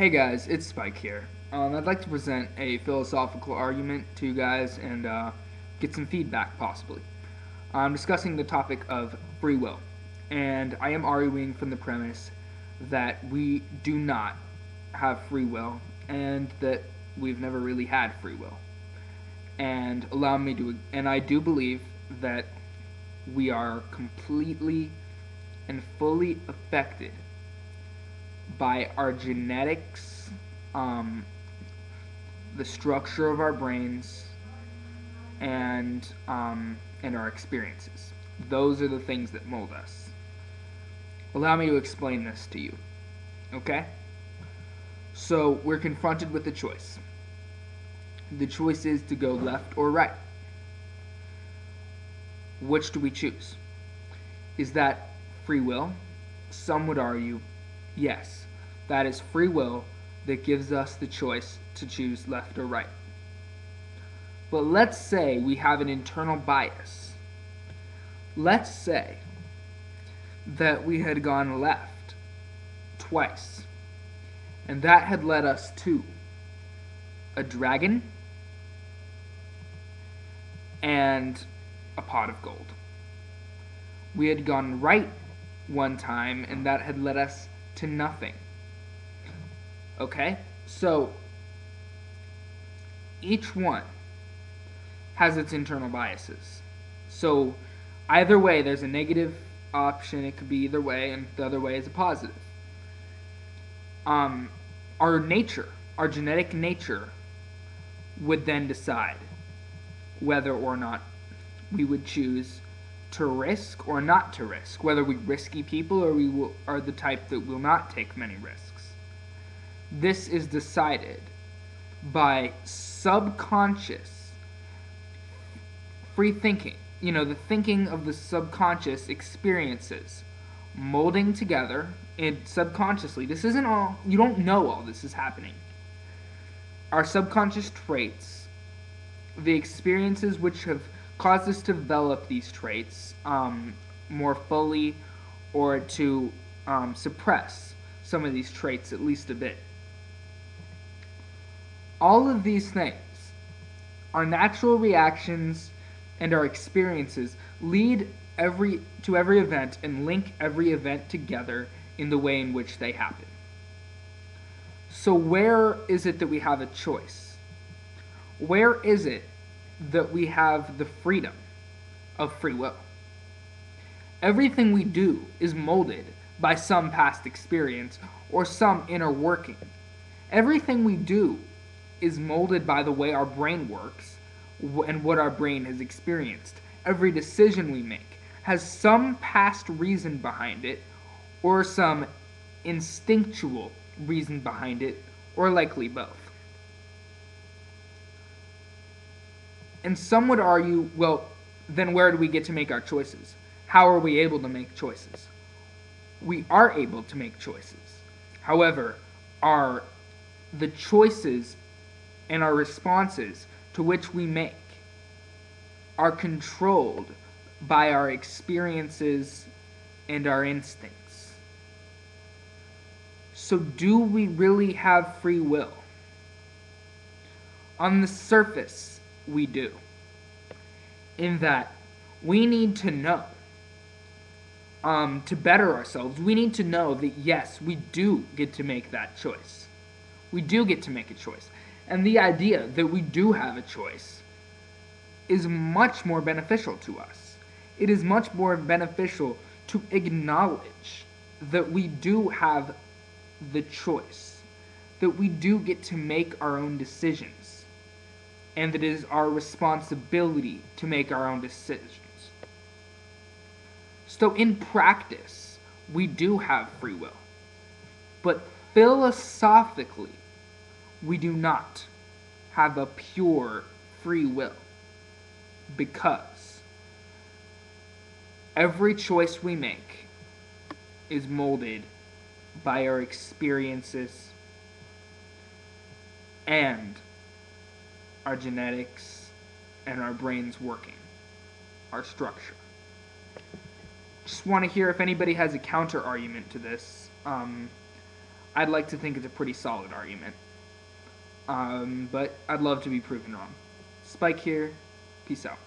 Hey guys, it's Spike here. I'd like to present a philosophical argument to you guys and get some feedback, possibly. I'm discussing the topic of free will, and I am arguing from the premise that we do not have free will and that we've never really had free will. And I do believe that we are completely and fully affected by our genetics, the structure of our brains, and our experiences. Those are the things that mold us. Allow me to explain this to you. Okay? So we're confronted with a choice. The choice is to go left or right. Which do we choose? Is that free will? Some would argue, yes, that is free will that gives us the choice to choose left or right. But let's say we have an internal bias. Let's say that we had gone left twice, and that had led us to a dragon and a pot of gold. We had gone right one time, and that had led us to nothing. Okay? So, each one has its internal biases. So, either way, there's a negative option. It could be either way, and the other way is a positive. Our nature, our genetic nature, would then decide whether or not we would choose to risk or not to risk, whether we're risky people or we are the type that will not take many risks. This is decided by subconscious free thinking, the thinking of the subconscious experiences molding together and subconsciously. This isn't all, you don't know all this is happening. Our subconscious traits, the experiences which have caused us to develop these traits more fully, or to suppress some of these traits at least a bit. All of these things, our natural reactions and our experiences, lead to every event and link every event together in the way in which they happen. So where is it that we have a choice? Where is it that we have the freedom of free will? Everything we do is molded by some past experience or some inner working. Everything we do is molded by the way our brain works and what our brain has experienced. Every decision we make has some past reason behind it, or some instinctual reason behind it, or likely both. And some would argue, well, then where do we get to make our choices? How are we able to make choices? We are able to make choices. However, the choices and our responses to which we make are controlled by our experiences and our instincts. So do we really have free will? On the surface, we do. In that we need to know, to better ourselves, we need to know that yes, we do get to make that choice. We do get to make a choice. And the idea that we do have a choice is much more beneficial to us. It is much more beneficial to acknowledge that we do have the choice, that we do get to make our own decisions, and that it is our responsibility to make our own decisions. So in practice, we do have free will, but philosophically, we do not have a pure free will, because every choice we make is molded by our experiences and our genetics and our brains working, our structure. Just want to hear if anybody has a counter argument to this. I'd like to think it's a pretty solid argument. But I'd love to be proven wrong. Spike here. Peace out.